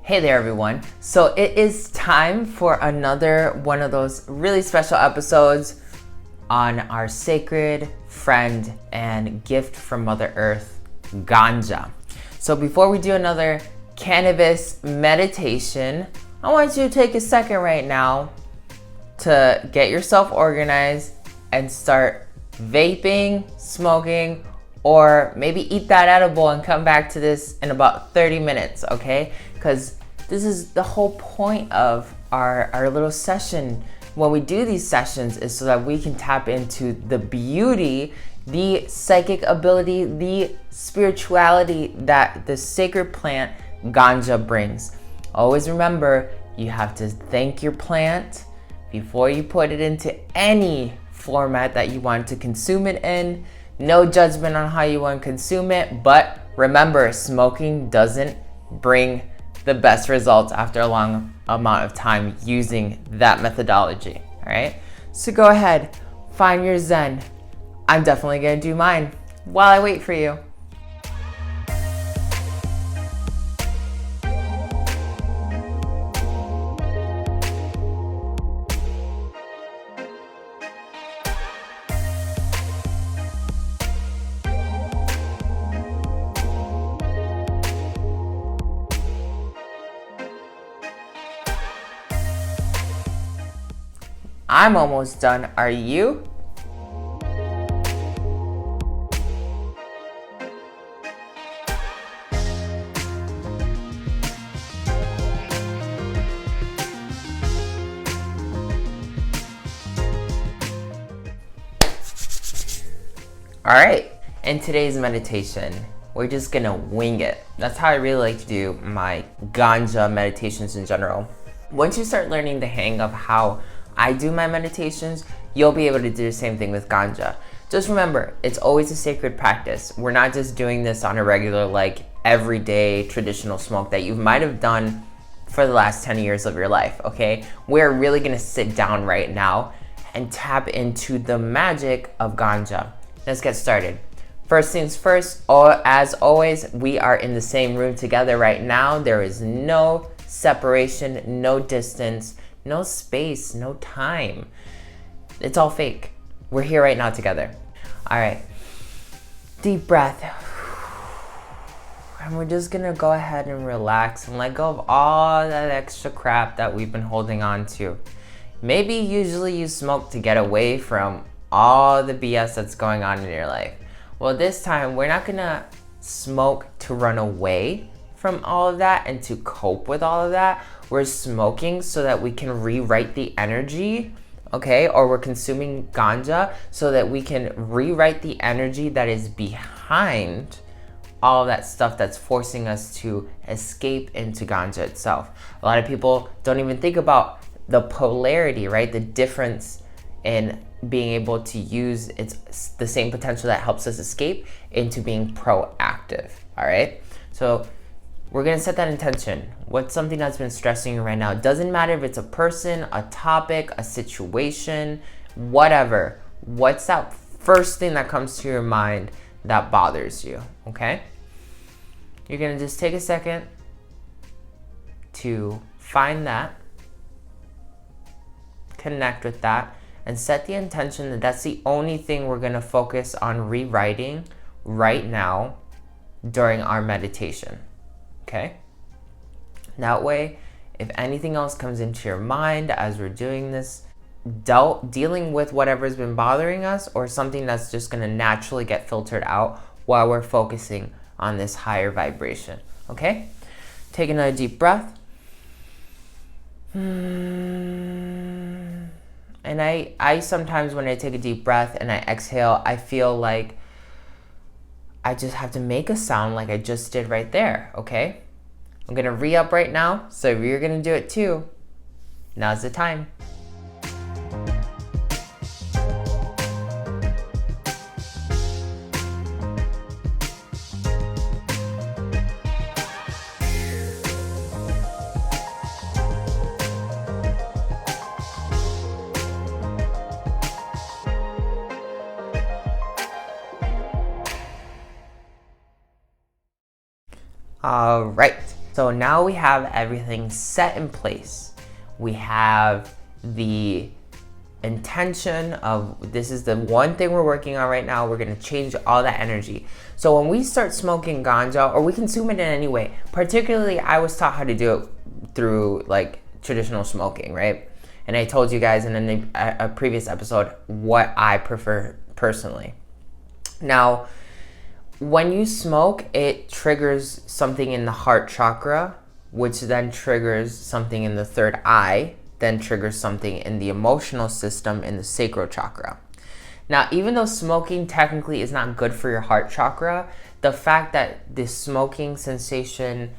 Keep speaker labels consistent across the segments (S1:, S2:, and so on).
S1: Hey there everyone. So it is time for another one of those really special episodes on our sacred friend and gift from Mother Earth, ganja. So before we do another cannabis meditation, I want you to take a second right now to get yourself organized and start vaping, smoking, or maybe eat that edible and come back to this in about 30 minutes, okay? Because this is the whole point of our little session. When we do these sessions is so that we can tap into the beauty, the psychic ability, the spirituality that the sacred plant ganja brings. Always remember, you have to thank your plant before you put it into any format that you want to consume it in. No judgment on how you want to consume it, but remember, smoking doesn't bring the best results after a long amount of time using that methodology, all right? So go ahead, find your zen. I'm definitely gonna do mine while I wait for you. I'm almost done. Are you? All right, in today's meditation, we're just gonna wing it. That's how I really like to do my ganja meditations in general. Once you start learning the hang of how I do my meditations, you'll be able to do the same thing with ganja. Just remember, it's always a sacred practice. We're not just doing this on a regular, like everyday traditional smoke that you might have done for the last 10 years of your life, okay? We're really gonna sit down right now and tap into the magic of ganja. Let's get started. First things first, as always, we are in the same room together right now. There is no separation, no distance, no space, no time. It's all fake. We're here right now together. All right, deep breath. And we're just gonna go ahead and relax and let go of all that extra crap that we've been holding on to. Maybe usually you smoke to get away from all the BS that's going on in your life. Well, this time we're not gonna smoke to run away from all of that and to cope with all of that. We're smoking so that we can rewrite the energy, okay? Or we're consuming ganja so that we can rewrite the energy that is behind all of that stuff that's forcing us to escape into ganja itself. A lot of people don't even think about the polarity, right? The difference in being able to use the same potential that helps us escape into being proactive, all right? So we're gonna set that intention. What's something that's been stressing you right now? It doesn't matter if it's a person, a topic, a situation, whatever. What's that first thing that comes to your mind that bothers you, okay? You're gonna just take a second to find that, connect with that, and set the intention that that's the only thing we're gonna focus on rewriting right now during our meditation. Okay? That way, if anything else comes into your mind as we're doing this, dealing with whatever's been bothering us or something that's just gonna naturally get filtered out while we're focusing on this higher vibration. Okay? Take another deep breath. And I sometimes when I take a deep breath and I exhale, I feel like I just have to make a sound like I just did right there, okay? I'm gonna re-up right now, so if you're gonna do it too, now's the time. All right, So now we have everything set in place. We have the intention of, this is the one thing we're working on right now. We're going to change all that energy. So when we start smoking ganja, or we consume it in any way, particularly I was taught how to do it through like traditional smoking, right? And I told you guys in a previous episode what I prefer personally. Now, when you smoke, it triggers something in the heart chakra, which then triggers something in the third eye, then triggers something in the emotional system in the sacral chakra. Now, even though smoking technically is not good for your heart chakra, the fact that this smoking sensation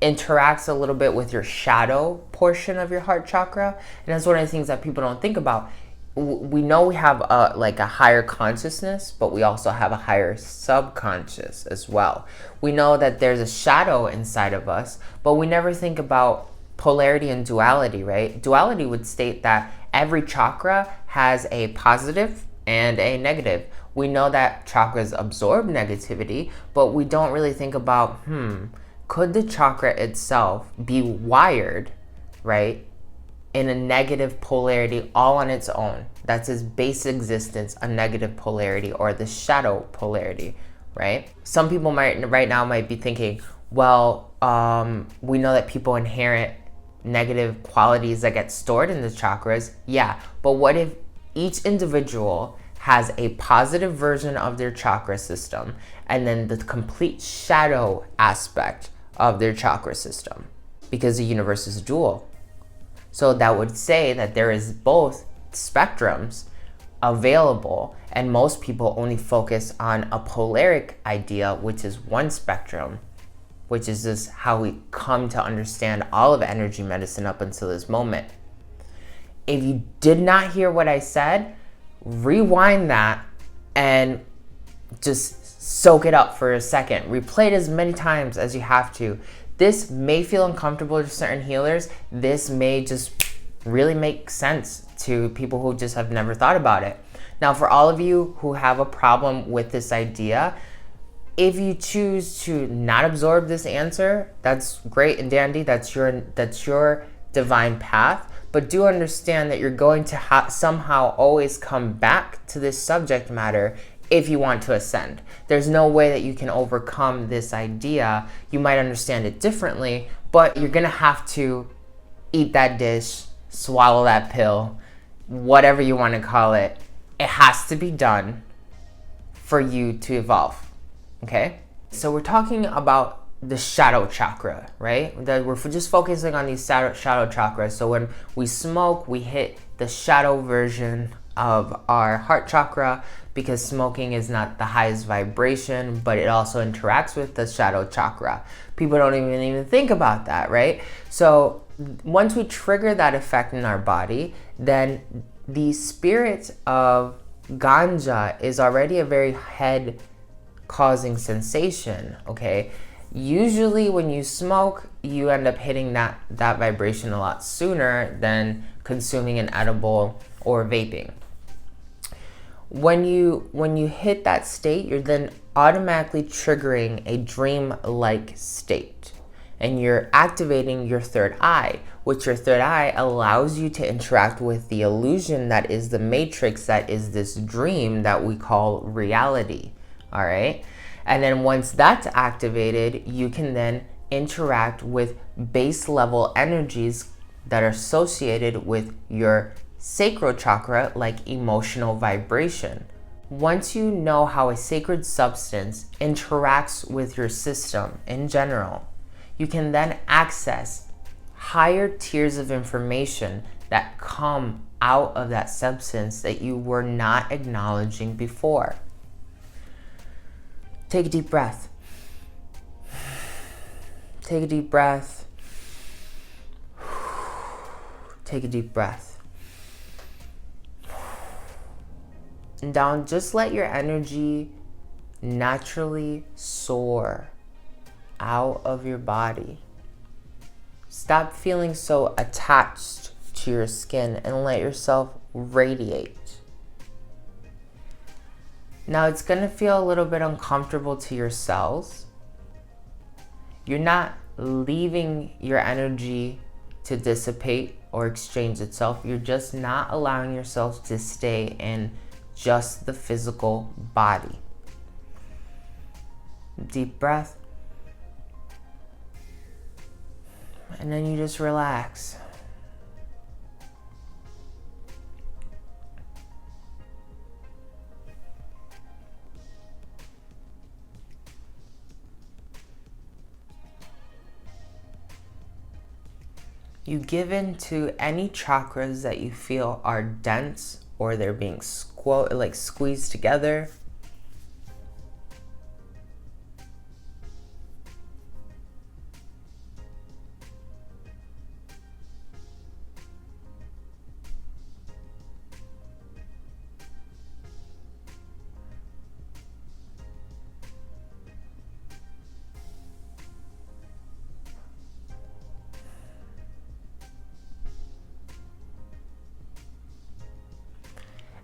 S1: interacts a little bit with your shadow portion of your heart chakra, and that's one of the things that people don't think about. We know we have a higher consciousness, but we also have a higher subconscious as well. We know that there's a shadow inside of us, but we never think about polarity and duality, right? Duality would state that every chakra has a positive and a negative. We know that chakras absorb negativity, but we don't really think about, could the chakra itself be wired, right, in a negative polarity all on its own? That's its base existence, a negative polarity, or the shadow polarity, right? Some people right now might be thinking, well, we know that people inherit negative qualities that get stored in the chakras. Yeah, but what if each individual has a positive version of their chakra system and then the complete shadow aspect of their chakra system? Because the universe is dual. So that would say that there is both spectrums available, and most people only focus on a polaric idea, which is one spectrum, which is just how we come to understand all of energy medicine up until this moment. If you did not hear what I said, rewind that and just soak it up for a second. Replay it as many times as you have to. This may feel uncomfortable to certain healers. This may just really make sense to people who just have never thought about it. Now, for all of you who have a problem with this idea, if you choose to not absorb this answer, that's great and dandy. That's your divine path. But do understand that you're going to somehow always come back to this subject matter if you want to ascend. There's no way that you can overcome this idea. You might understand it differently, but you're gonna have to eat that dish, swallow that pill, whatever you want to call it. It has to be done for you to evolve, okay? So we're talking about the shadow chakra, right? That we're just focusing on these shadow chakras. So when we smoke, we hit the shadow version of our heart chakra, because smoking is not the highest vibration, but it also interacts with the shadow chakra. People don't even think about that, right? So once we trigger that effect in our body, then the spirit of ganja is already a very head causing sensation, okay? Usually when you smoke, you end up hitting that vibration a lot sooner than consuming an edible or vaping. When you hit that state, you're then automatically triggering a dream-like state, and you're activating your third eye, which your third eye allows you to interact with the illusion that is the matrix, that is this dream that we call reality, all right? And then once that's activated, you can then interact with base level energies that are associated with your sacral chakra, like emotional vibration. Once you know how a sacred substance interacts with your system in general, you can then access higher tiers of information that come out of that substance that you were not acknowledging before. Take a deep breath. Take a deep breath. Take a deep breath. And down, just let your energy naturally soar out of your body. Stop feeling so attached to your skin and let yourself radiate. Now it's gonna feel a little bit uncomfortable to your cells. You're not leaving your energy to dissipate or exchange itself. You're just not allowing yourself to stay in just the physical body. Deep breath. And then you just relax. You give in to any chakras that you feel are dense or they're being squeezed together.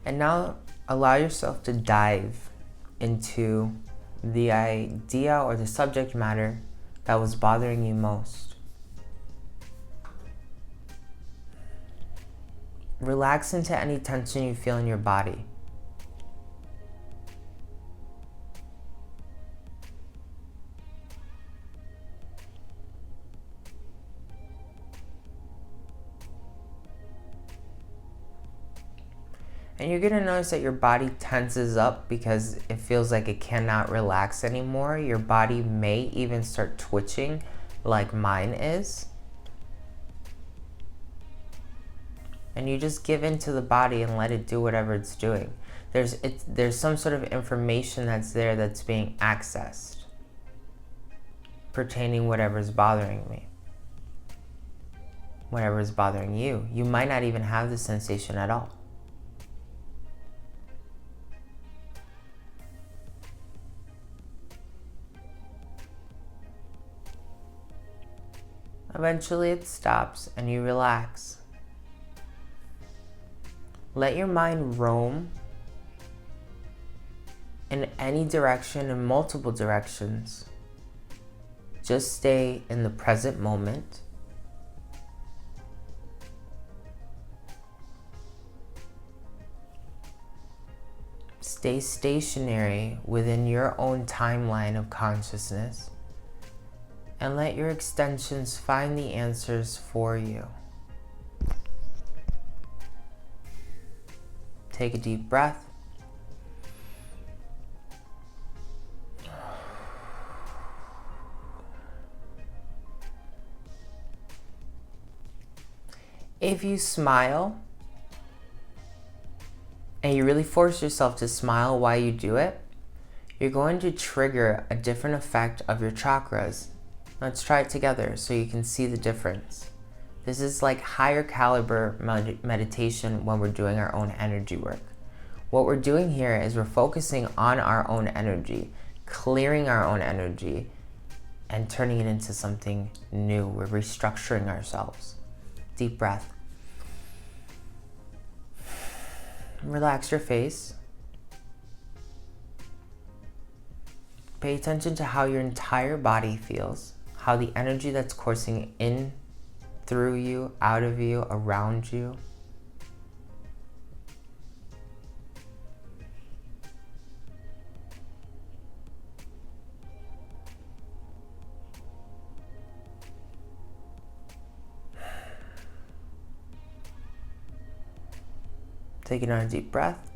S1: And now allow yourself to dive into the idea or the subject matter that was bothering you most. Relax into any tension you feel in your body. And you're gonna notice that your body tenses up because it feels like it cannot relax anymore. Your body may even start twitching like mine is. And you just give in to the body and let it do whatever it's doing. There's some sort of information that's there that's being accessed pertaining whatever's bothering me. Whatever is bothering you. You might not even have the sensation at all. Eventually it stops and you relax. Let your mind roam in any direction, in multiple directions. Just stay in the present moment. Stay stationary within your own timeline of consciousness. And let your extensions find the answers for you. Take a deep breath. If you smile, and you really force yourself to smile while you do it, you're going to trigger a different effect of your chakras. Let's try it together so you can see the difference. This is like higher caliber meditation when we're doing our own energy work. What we're doing here is we're focusing on our own energy, clearing our own energy, and turning it into something new. We're restructuring ourselves. Deep breath. Relax your face. Pay attention to how your entire body feels. How the energy that's coursing in, through you, out of you, around you. Take another deep breath.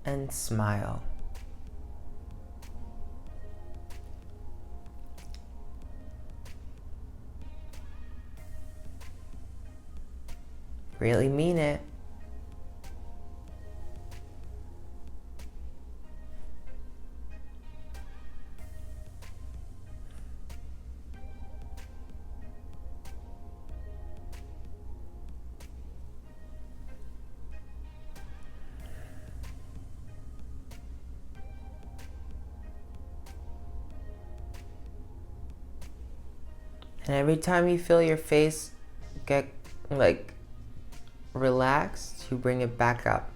S1: And smile. Really mean it. And every time you feel your face get relaxed, you bring it back up.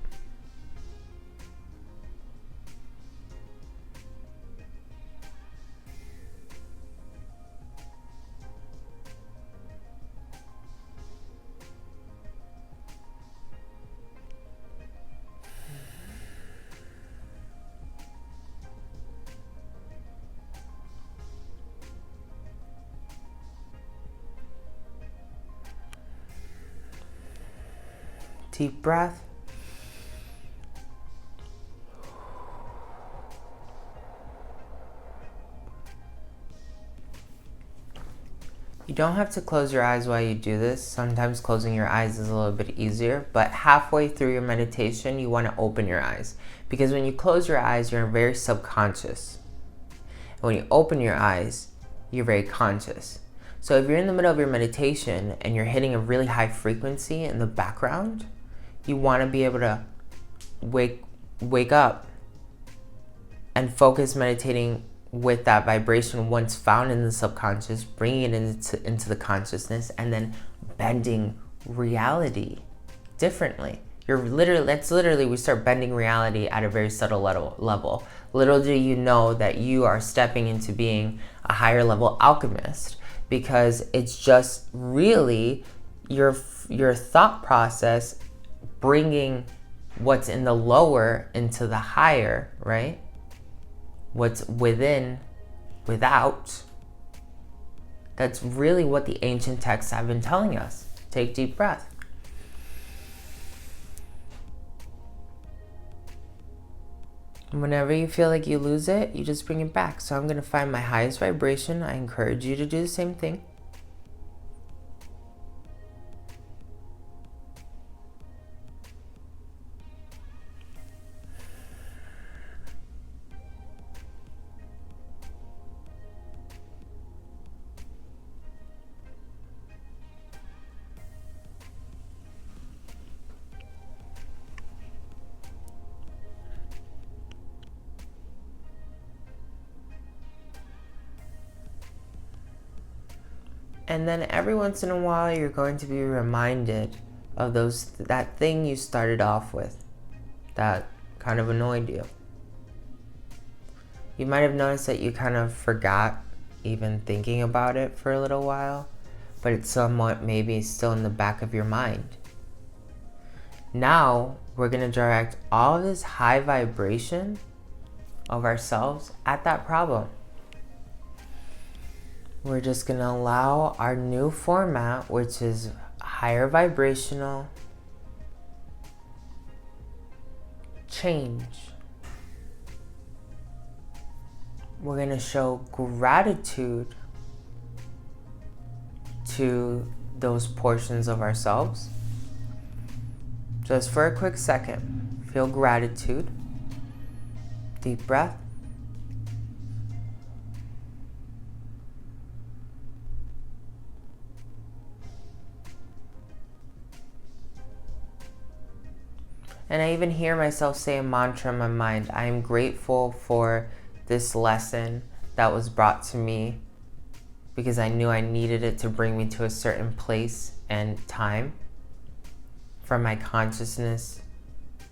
S1: Deep breath. You don't have to close your eyes while you do this. Sometimes closing your eyes is a little bit easier, but halfway through your meditation, you want to open your eyes. Because when you close your eyes, you're very subconscious. And when you open your eyes, you're very conscious. So if you're in the middle of your meditation and you're hitting a really high frequency in the background, you want to be able to wake up and focus meditating with that vibration once found in the subconscious, bringing it into the consciousness, and then bending reality differently. That's literally, we start bending reality at a very subtle level. Little do you know that you are stepping into being a higher level alchemist, because it's just really your thought process bringing what's in the lower into the higher, right? What's within, without. That's really what the ancient texts have been telling us. Take deep breath. And whenever you feel like you lose it, you just bring it back. So I'm going to find my highest vibration. I encourage you to do the same thing. And then every once in a while, you're going to be reminded of that thing you started off with that kind of annoyed you. You might have noticed that you kind of forgot even thinking about it for a little while, but it's somewhat maybe still in the back of your mind. Now, we're going to direct all of this high vibration of ourselves at that problem. We're just going to allow our new format, which is higher vibrational, change. We're going to show gratitude to those portions of ourselves. Just for a quick second, feel gratitude. Deep breath. And I even hear myself say a mantra in my mind. I am grateful for this lesson that was brought to me because I knew I needed it to bring me to a certain place and time for my consciousness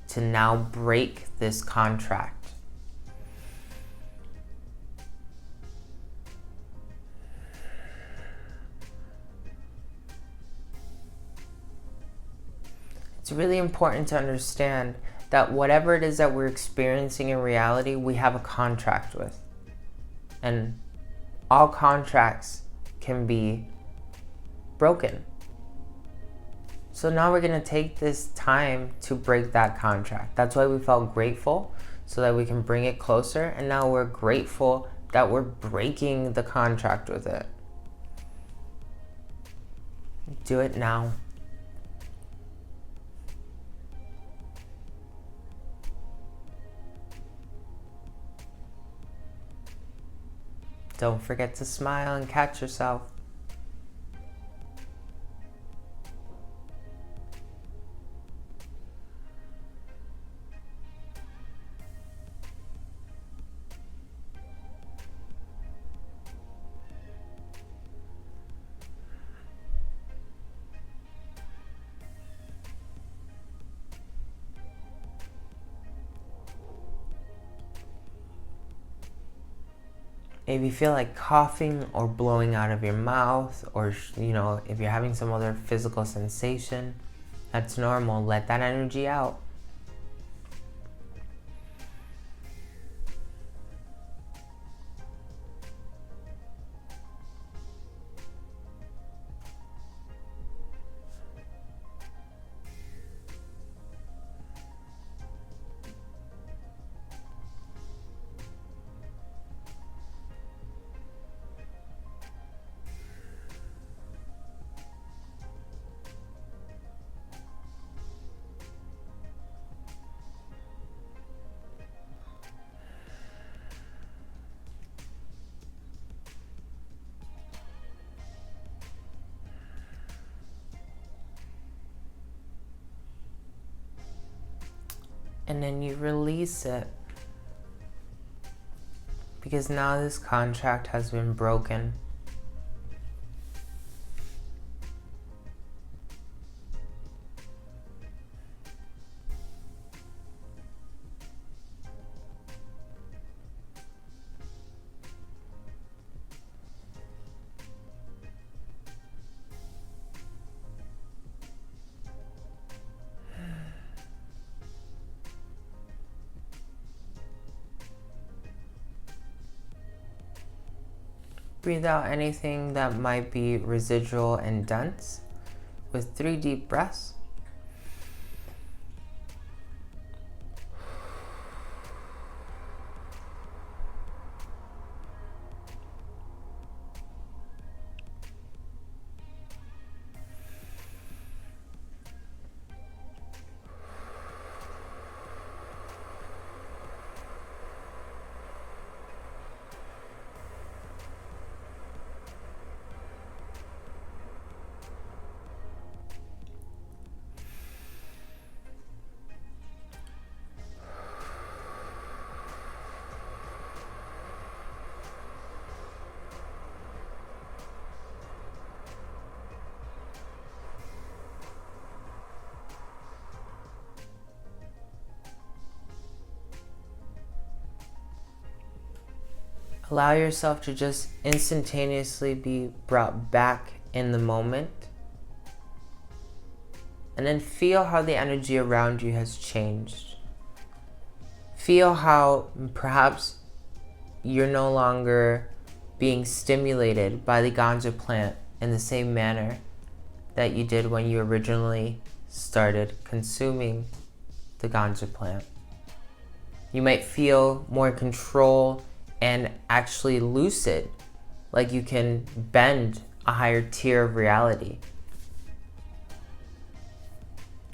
S1: to now break this contract. It's really important to understand that whatever it is that we're experiencing in reality, we have a contract with. And all contracts can be broken. So now we're going to take this time to break that contract. That's why we felt grateful, so that we can bring it closer. And now we're grateful that we're breaking the contract with it. Do it now. Don't forget to smile and catch yourself. If you feel like coughing or blowing out of your mouth, or if you're having some other physical sensation, that's normal. Let that energy out. And then you release it. Because now this contract has been broken. Breathe out anything that might be residual and dense with 3 deep breaths. Allow yourself to just instantaneously be brought back in the moment. And then feel how the energy around you has changed. Feel how perhaps you're no longer being stimulated by the ganja plant in the same manner that you did when you originally started consuming the ganja plant. You might feel more control and actually lucid, like you can bend a higher tier of reality.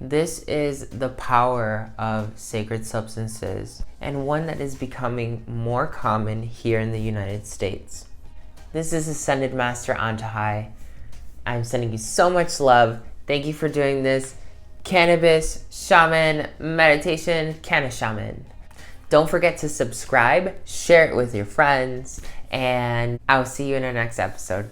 S1: This is the power of sacred substances, and one that is becoming more common here in the United States. This is Ascended Master Antojai. I'm sending you so much love. Thank you for doing this. Cannabis, shaman, meditation, CannaShaman. Don't forget to subscribe, share it with your friends, and I'll see you in our next episode.